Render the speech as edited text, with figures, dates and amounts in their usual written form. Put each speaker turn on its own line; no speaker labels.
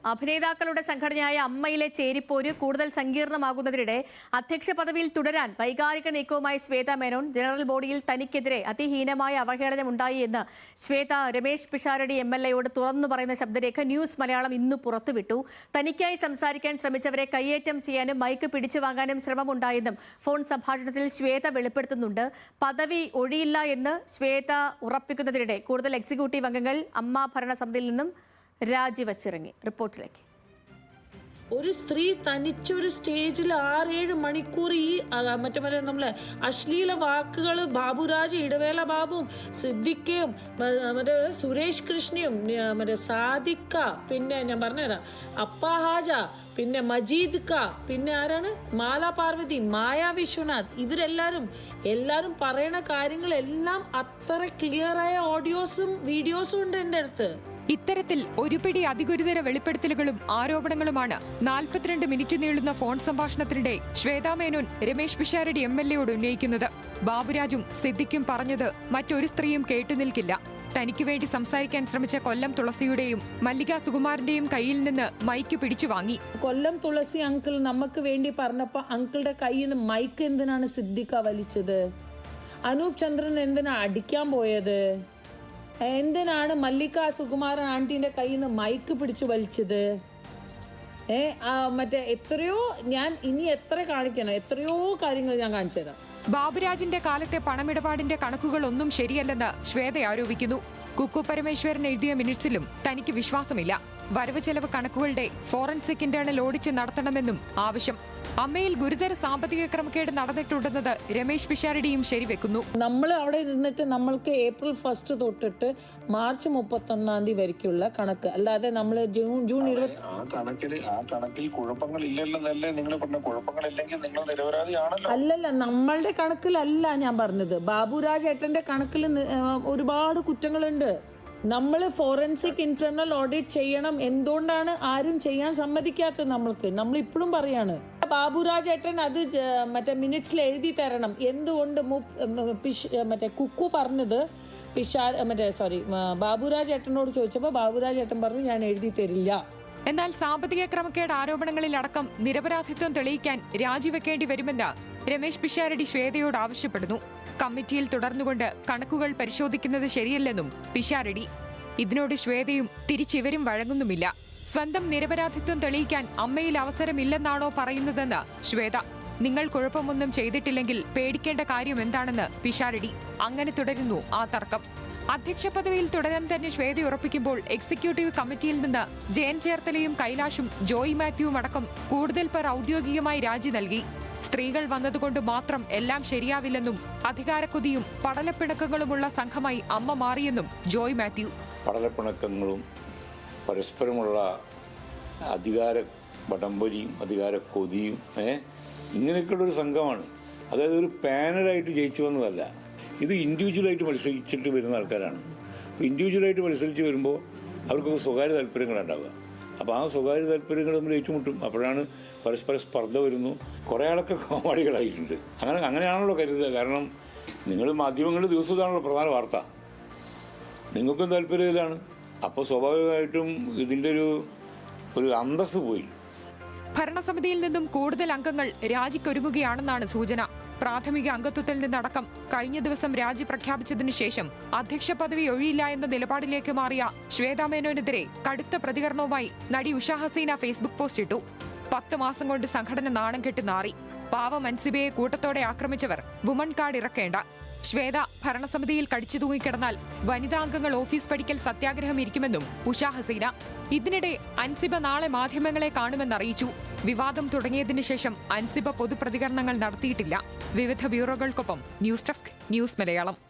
അഭിനേതാക്കളുടെ സംഘടനയായ അമ്മയിലെ ചേരിപ്പോര് കൂടുതൽ സങ്കീർണമാകുന്നതിനിടെ അധ്യക്ഷ പദവിയിൽ തുടരാൻ വൈകാരിക നീക്കവുമായി ശ്വേത മേനോൻ. ജനറൽ ബോഡിയിൽ തനിക്കെതിരെ അതിഹീനമായ അവഹേളനമുണ്ടായി എന്ന് ശ്വേത രമേശ് പിഷാരടി MLAയോട് തുറന്നു പറയുന്ന ശബ്ദരേഖ ന്യൂസ് മലയാളം ഇന്ന് പുറത്തുവിട്ടു. തനിക്കായി സംസാരിക്കാൻ ശ്രമിച്ചവരെ കയ്യേറ്റം ചെയ്യാനും മൈക്ക് പിടിച്ചു വാങ്ങാനും ശ്രമമുണ്ടായെന്നും ഫോൺ സംഭാഷണത്തിൽ ശ്വേത വെളിപ്പെടുത്തുന്നുണ്ട്. പദവി ഒഴിയില്ല എന്ന് ശ്വേത ഉറപ്പിക്കുന്നതിനിടെ കൂടുതൽ എക്സിക്യൂട്ടീവ് അംഗങ്ങൾ അമ്മ ഭരണസമിതിയിൽ നിന്നും രാജിവച്ചിറങ്ങി. റിപ്പോർട്ടിലേക്ക്.
ഒരു സ്ത്രീ തനിച്ചൊരു സ്റ്റേജിൽ 6-7 മണിക്കൂർ ഈ മറ്റേ നമ്മളെ അശ്ലീല വാക്കുകൾ ബാബുരാജ്, ഇടവേള ബാബുവും, സിദ്ദിഖയും, മറ്റേ സുരേഷ് കൃഷ്ണയും, മറ്റേ സാദിക്ക, പിന്നെ ഞാൻ പറഞ്ഞുതരാം അപ്പ ഹാജ, പിന്നെ മജീദ് ക, പിന്നെ ആരാണ് മാല പാർവതി, മായ വിശ്വനാഥ്, എല്ലാവരും പറയണ കാര്യങ്ങളെല്ലാം അത്ര ക്ലിയറായ ഓഡിയോസും വീഡിയോസും ഉണ്ട് എൻ്റെ അടുത്ത്.
ഇത്തരത്തിൽ ഒരുപിടി അതിഗുരുതര വെളിപ്പെടുത്തലുകളും ആരോപണങ്ങളുമാണ് 42 മിനിറ്റ് നീളുന്ന ഫോൺ സംഭാഷണത്തിനിടെ ശ്വേതാ മേനോൻ രമേശ് പിഷാരടി MLAയോട് ഉന്നയിക്കുന്നത്. ബാബുരാജും സിദ്ദിഖും പറഞ്ഞത് മറ്റൊരു സ്ത്രീയും കേട്ടുനിൽക്കില്ല. തനിക്ക് വേണ്ടി സംസാരിക്കാൻ ശ്രമിച്ച കൊല്ലം തുളസിയുടെയും മല്ലിക സുകുമാരന്റെയും കയ്യിൽ നിന്ന് മൈക്ക് പിടിച്ചു വാങ്ങി.
കൊല്ലം തുളസി അങ്കിൾ നമുക്ക് വേണ്ടി പറഞ്ഞപ്പോൾ അങ്കിളുടെ കയ്യിൽ നിന്ന് മൈക്ക് എന്തിനാണ് സിദ്ദിഖ വലിച്ചത്? അനൂപ് ചന്ദ്രൻ എന്തിനാ അടിക്കാൻ പോയത്? എന്തിനാണ് മല്ലിക സുകുമാരൻ ആന്റീൻ്റെ കയ്യിൽ നിന്ന് മൈക്ക് പിടിച്ചു വലിച്ചത്? മറ്റേ ഞാൻ ഇനി എത്ര കാണിക്കണം? എത്രയോ കാര്യങ്ങൾ ഞാൻ കാണിച്ചു തരാം.
ബാബുരാജിന്റെ കാലത്തെ പണമിടപാടിന്റെ കണക്കുകളൊന്നും ശരിയല്ലെന്ന് ശ്വേത ആരോപിക്കുന്നു. കുക്കു പരമേശ്വരൻ എഴുതിയ മിനിറ്റ്സിലും തനിക്ക് വിശ്വാസമില്ല. വരവ് ചെലവ് കണക്കുകളുടെ ഫോറൻസിക് ഇന്റേണൽ ഓഡിറ്റ് നടത്തണമെന്നും ആവശ്യം. അമ്മയിൽ ഗുരുതര സാമ്പത്തിക ക്രമക്കേട് നടന്നിട്ടുണ്ടെന്നത് രമേശ് പിഷാരടിയും ശരിവെക്കുന്നു.
നമ്മൾ അവിടെ ഇരുന്നിട്ട് നമ്മൾക്ക് April 1 തൊട്ടിട്ട് March 31 വരെയുള്ള കണക്ക്, അല്ലാതെ നമ്മൾ ജൂൺ 20
കണക്കിൽ കുഴപ്പങ്ങളില്ലല്ലേ നിങ്ങൾ പറഞ്ഞ? കുഴപ്പങ്ങളില്ലെങ്കിൽ നിങ്ങൾ നിരപരാധിയാണല്ലോ.
അല്ലല്ല, നമ്മളുടെ കണക്കിലല്ല ഞാൻ പറഞ്ഞത്. ബാബുരാജ് ഏട്ടന്റെ കണക്കിൽ ഒരുപാട് കുറ്റങ്ങളുണ്ട്. നമ്മൾ ഫോറൻസിക് ഇന്റേണൽ ഓഡിറ്റ് ചെയ്യണം. എന്തുകൊണ്ടാണ് ആരും ചെയ്യാൻ സമ്മതിക്കാത്തത്? നമ്മൾ ഇപ്പോഴും പറയാണ് ബാബുരാജ് ഏട്ടൻ അത് മറ്റേ മിനിറ്റ്സിൽ എഴുതി തരണം. എന്തുകൊണ്ട് മറ്റേ കുക്കു പറഞ്ഞത് ബാബുരാജ് ഏട്ടനോട് ചോദിച്ചപ്പോൾ ബാബുരാജ് ഏട്ടൻ പറഞ്ഞു ഞാൻ എഴുതി തരില്ല.
എന്നാൽ സാമ്പത്തിക ക്രമക്കേട് ആരോപണങ്ങളിലടക്കം നിരപരാധിത്വം തെളിയിക്കാൻ രാജിവെക്കേണ്ടി വരുമെന്ന് രമേശ് പിഷാരടി ശ്വേതയോട് ആവശ്യപ്പെടുന്നു. കമ്മിറ്റിയിൽ തുടർന്നുകൊണ്ട് കണക്കുകൾ പരിശോധിക്കുന്നത് ശരിയല്ലെന്നും പിഷാരടി. ഇതിനോട് ശ്വേതയും തിരിച്ചിവരും വഴങ്ങുന്നുമില്ല. സ്വന്തം നിരപരാധിത്വം തെളിയിക്കാൻ അമ്മയിൽ അവസരമില്ലെന്നാണോ പറയുന്നതെന്ന് ശ്വേത. നിങ്ങൾ കുഴപ്പമൊന്നും ചെയ്തിട്ടില്ലെങ്കിൽ പേടിക്കേണ്ട കാര്യം എന്താണെന്ന് പിഷാരടി. അങ്ങനെ തുടരുന്നു ആ തർക്കം. അധ്യക്ഷ പദവിയിൽ തുടരാൻ തന്നെ ശ്വേത ഉറപ്പിക്കുമ്പോൾ എക്സിക്യൂട്ടീവ് കമ്മിറ്റിയിൽ നിന്ന് ജയൻ ചേർത്തലയും കൈലാഷും ജോയി മാത്യുവും അടക്കം കൂടുതൽ പേർ ഔദ്യോഗികമായി രാജി നൽകി. സ്ത്രീകൾ വന്നതുകൊണ്ട് മാത്രം എല്ലാം ശരിയാവില്ലെന്നും അധികാരക്കൊതിയും പടലപ്പിണക്കങ്ങളുമുള്ള സംഘമായി അമ്മ മാറിയെന്നും ജോയ് മാത്യു.
പടലപ്പിണക്കങ്ങളും പരസ്പരമുള്ള അധികാര വടംവലിയും അധികാരക്കൊതിയും ഇങ്ങനെയൊക്കെയുള്ളൊരു സംഘമാണ്. അതായത് ഒരു പാനലായിട്ട് ജയിച്ചു വന്നതല്ല, ഇത് ഇൻഡിവിജ്വലായിട്ട് മത്സരിച്ചിട്ട് വരുന്ന ആൾക്കാരാണ്. ഇൻഡിവിജ്വലായിട്ട് മത്സരിച്ച് വരുമ്പോൾ അവർക്കൊക്കെ സ്വകാര്യ താല്പര്യങ്ങളുണ്ടാവുക. അപ്പോൾ ആ സ്വകാര്യ താല്പര്യങ്ങൾ തമ്മിൽ ഏറ്റുമുട്ടും. അപ്പോഴാണ് പരസ്പര സ്പർദ്ധ വരുന്നു. കുറേ ആളൊക്കെ കോമാളികളായിട്ടുണ്ട്. അങ്ങനെയാണല്ലോ കരുതുക. കാരണം നിങ്ങൾ മാധ്യമങ്ങളുടെ ദിവസത്താണല്ലോ പ്രധാന വാർത്ത. നിങ്ങൾക്കും താല്പര്യത്തിലാണ്. അപ്പോൾ സ്വാഭാവികമായിട്ടും ഇതിൻ്റെ ഒരു അന്തസ്സ് പോയി.
ഭരണസമിതിയിൽ നിന്നും കൂടുതൽ അംഗങ്ങൾ രാജിക്കൊരുങ്ങുകയാണെന്നാണ് സൂചന. പ്രാഥമിക അംഗത്വത്തിൽ നിന്നടക്കം കഴിഞ്ഞ ദിവസം രാജി പ്രഖ്യാപിച്ചതിനു ശേഷം അധ്യക്ഷ പദവി ഒഴിയില്ല എന്ന നിലപാടിലേക്ക് മാറിയ ശ്വേതാ മേനോനെതിരെ കടുത്ത പ്രതികരണവുമായി നടി ഉഷ ഹസീന ഫേസ്ബുക്ക് പോസ്റ്റ് ഇട്ടു. 10 മാസം കൊണ്ട് സംഘടന നാണം കെട്ട് നാറി. പാവം അൻസിബയെ കൂട്ടത്തോടെ ആക്രമിച്ചവർ വുമൺ കാർഡ് ഇറക്കേണ്ട. ശ്വേത ഭരണസമിതിയിൽ കടിച്ചു തൂങ്ങിക്കിടന്നാൽ വനിതാംഗങ്ങൾ ഓഫീസ് പഠിക്കൽ സത്യാഗ്രഹം ഇരിക്കുമെന്നും ഉഷ ഹസീന. ഇതിനിടെ അൻസിബ നാളെ മാധ്യമങ്ങളെ കാണുമെന്നറിയിച്ചു. വിവാദം തുടങ്ങിയതിനു ശേഷം അൻസിബ പൊതുപ്രതികരണങ്ങൾ നടത്തിയിട്ടില്ല. വിവിധ ബ്യൂറോകൾക്കൊപ്പം ന്യൂസ് ഡെസ്ക് ന്യൂസ് മലയാളം.